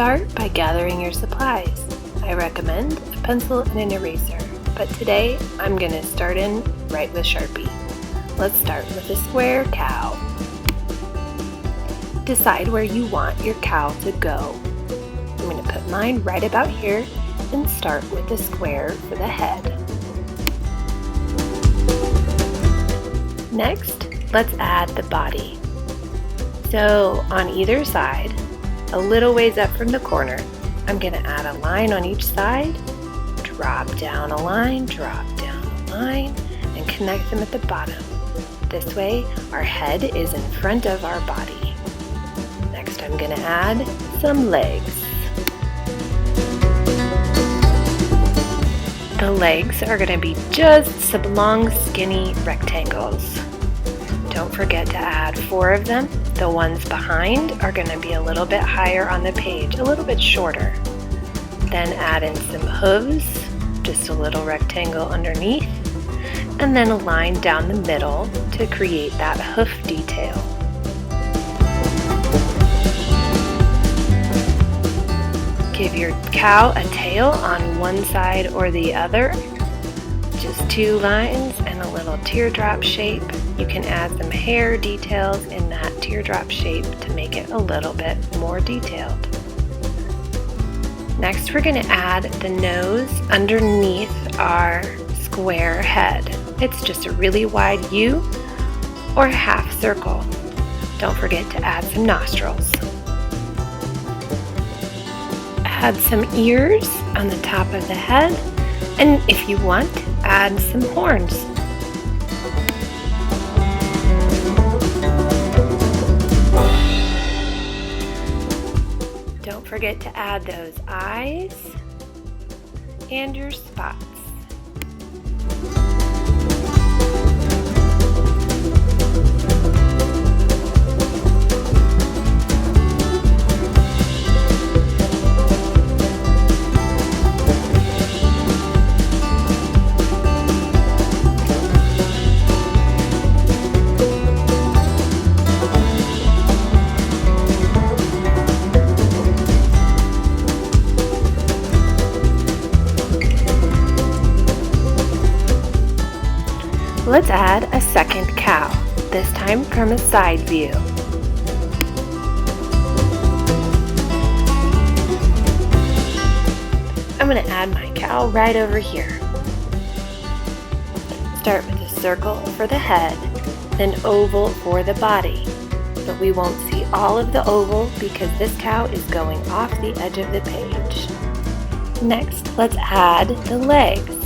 start by gathering your supplies. I recommend a pencil and an eraser, but today I'm going to start in right with Sharpie. Let's start with a square cow. Decide where you want your cow to go. I'm going to put mine right about here and start with the square for the head. Next, let's add the body. So on either side, a little ways up from the corner, I'm going to add a line on each side, drop down a line, drop down a line, and connect them at the bottom. This way, our head is in front of our body. Next, I'm going to add some legs. The legs are going to be just some long, skinny rectangles. Don't forget to add 4 of them. The ones behind are going to be a little bit higher on the page, a little bit shorter. Then add in some hooves, just a little rectangle underneath, and then a line down the middle to create that hoof detail. Give your cow a tail on one side or the other. Just 2 lines and a little teardrop shape. You can add some hair details in that teardrop shape to make it a little bit more detailed. Next, we're going to add the nose underneath our square head. It's just a really wide U or half circle. Don't forget to add some nostrils. Add some ears on the top of the head, and if you want, add some horns. Don't forget to add those eyes and your spots. Let's add a second cow, this time from a side view. I'm going to add my cow right over here. Start with a circle for the head, then oval for the body. But we won't see all of the oval because this cow is going off the edge of the page. Next, let's add the legs.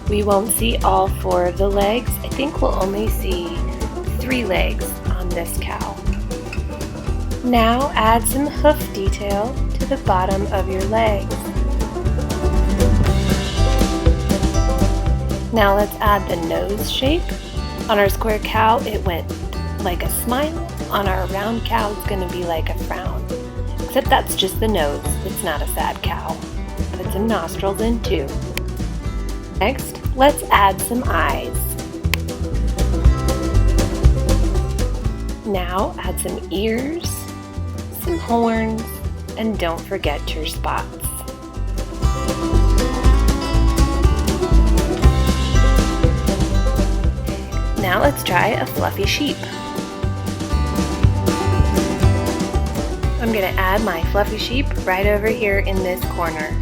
We won't see all 4 of the legs. I think we'll only see 3 legs on this cow. Now add some hoof detail to the bottom of your legs. Now let's add the nose shape. On our square cow, it went like a smile. On our round cow, it's going to be like a frown. Except that's just the nose. It's not a sad cow. Put some nostrils in too. Next, let's add some eyes. Now add some ears, some horns, and don't forget your spots. Now let's try a fluffy sheep. I'm going to add my fluffy sheep right over here in this corner.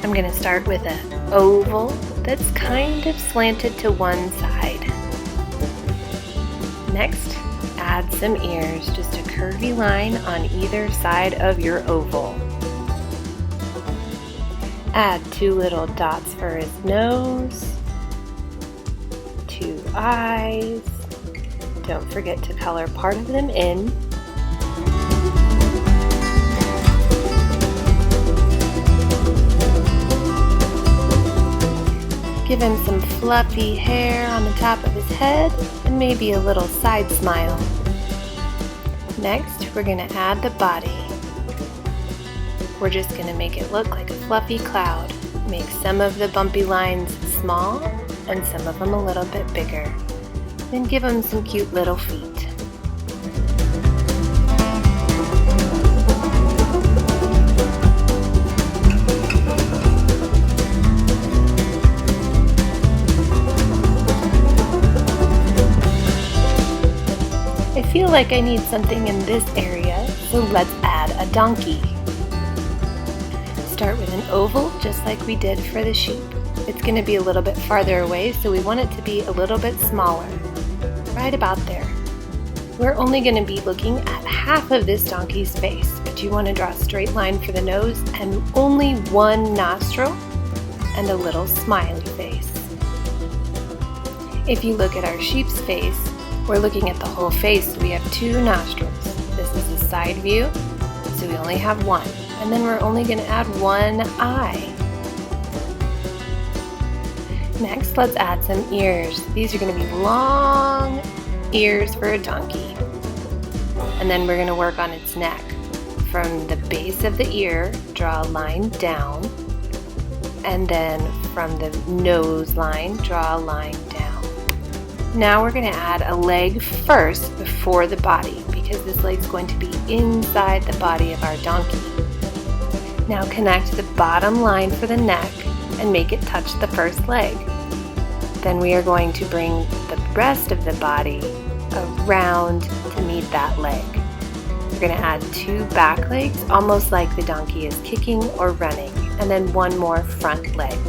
I'm going to start with an oval that's kind of slanted to one side. Next, add some ears, just a curvy line on either side of your oval. Add 2 little dots for his nose, 2 eyes. Don't forget to color part of them in. Give him some fluffy hair on the top of his head and maybe a little side smile. Next, we're going to add the body. We're just going to make it look like a fluffy cloud. Make some of the bumpy lines small and some of them a little bit bigger. Then give him some cute little feet. like I need something in this area, so let's add a donkey. Start with an oval, just like we did for the sheep. It's going to be a little bit farther away, so we want it to be a little bit smaller, right about there. We're only going to be looking at half of this donkey's face, but you want to draw a straight line for the nose and only one nostril and a little smiley face. If you look at our sheep's face, we're looking at the whole face, so we have two nostrils. This is a side view, so we only have one. And then we're only going to add one eye. Next, let's add some ears. These are going to be long ears for a donkey. And then we're going to work on its neck. From the base of the ear, draw a line down. And then from the nose line, draw a line down. Now we're going to add a leg first before the body, because this leg's going to be inside the body of our donkey. Now connect the bottom line for the neck and make it touch the first leg. Then we are going to bring the rest of the body around to meet that leg. We're going to add two back legs, almost like the donkey is kicking or running, and then one more front leg.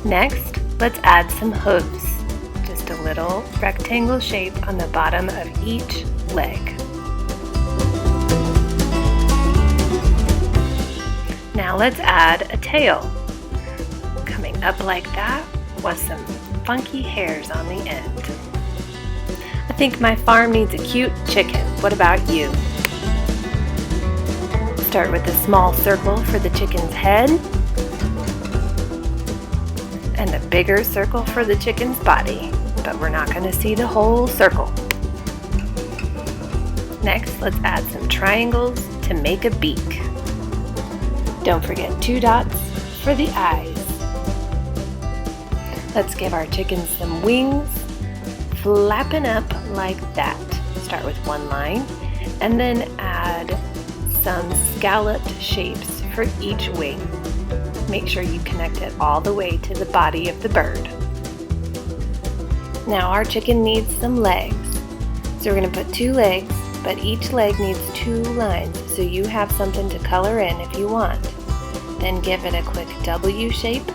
Next, let's add some hooves, just a little rectangle shape on the bottom of each leg. Now let's add a tail, coming up like that with some funky hairs on the end. I think my farm needs a cute chicken. What about you? Start with a small circle for the chicken's head and a bigger circle for the chicken's body, but we're not going to see the whole circle. Next, let's add some triangles to make a beak. Don't forget 2 dots for the eyes. Let's give our chicken some wings, flapping up like that. Start with one line, and then add some scalloped shapes for each wing. Make sure you connect it all the way to the body of the bird. Now our chicken needs some legs. So we're going to put 2 legs, but each leg needs 2 lines, so you have something to color in if you want. Then give it a quick W shape.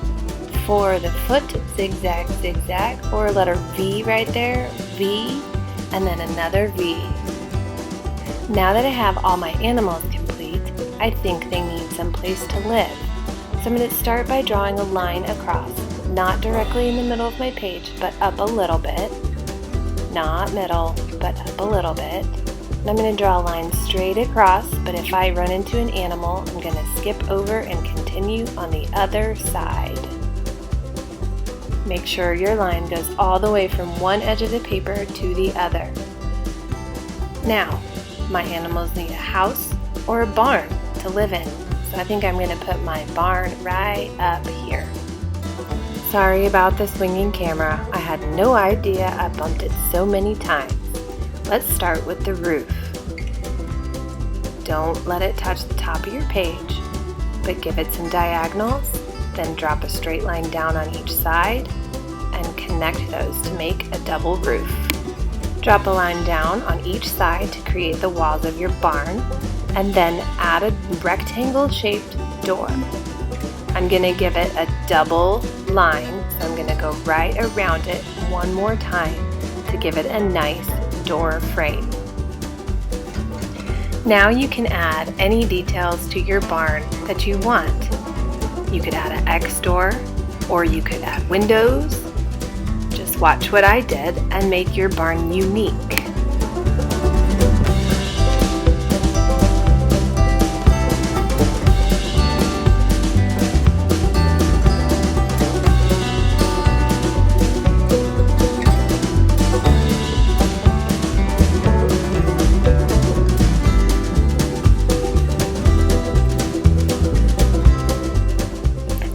For the foot, zigzag, zigzag, or a letter V right there, V, and then another V. Now that I have all my animals complete, I think they need some place to live. So I'm going to start by drawing a line across, not directly in the middle of my page, but up a little bit. Not middle, but up a little bit. And I'm going to draw a line straight across, but if I run into an animal, I'm going to skip over and continue on the other side. Make sure your line goes all the way from one edge of the paper to the other. Now, my animals need a house or a barn to live in, so I think I'm going to put my barn right up here. Sorry about the swinging camera. I had no idea I bumped it so many times. Let's start with the roof. Don't let it touch the top of your page, but give it some diagonals, then drop a straight line down on each side and connect those to make a double roof. Drop a line down on each side to create the walls of your barn, and then add a rectangle-shaped door. I'm going to give it a double line, so I'm going to go right around it one more time to give it a nice door frame. Now you can add any details to your barn that you want. You could add an X door, or you could add windows. Just watch what I did and make your barn unique.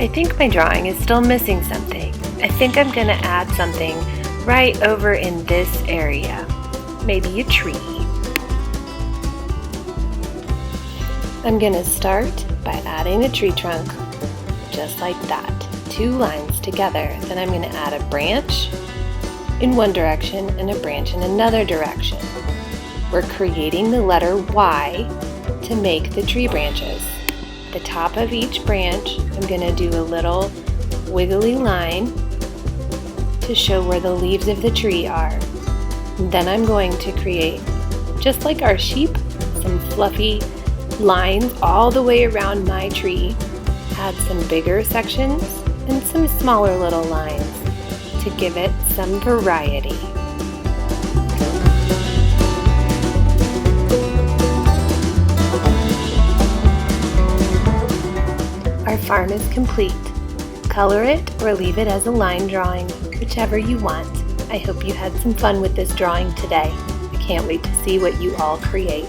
I think my drawing is still missing something. I think I'm going to add something right over in this area. Maybe a tree. I'm going to start by adding a tree trunk, just like that. 2 lines together. Then I'm going to add a branch in one direction and a branch in another direction. We're creating the letter Y to make the tree branches. At the top of each branch, I'm going to do a little wiggly line to show where the leaves of the tree are. And then I'm going to create, just like our sheep, some fluffy lines all the way around my tree. Add some bigger sections and some smaller little lines to give it some variety. Our farm is complete. Color it or leave it as a line drawing, whichever you want. I hope you had some fun with this drawing today. I can't wait to see what you all create.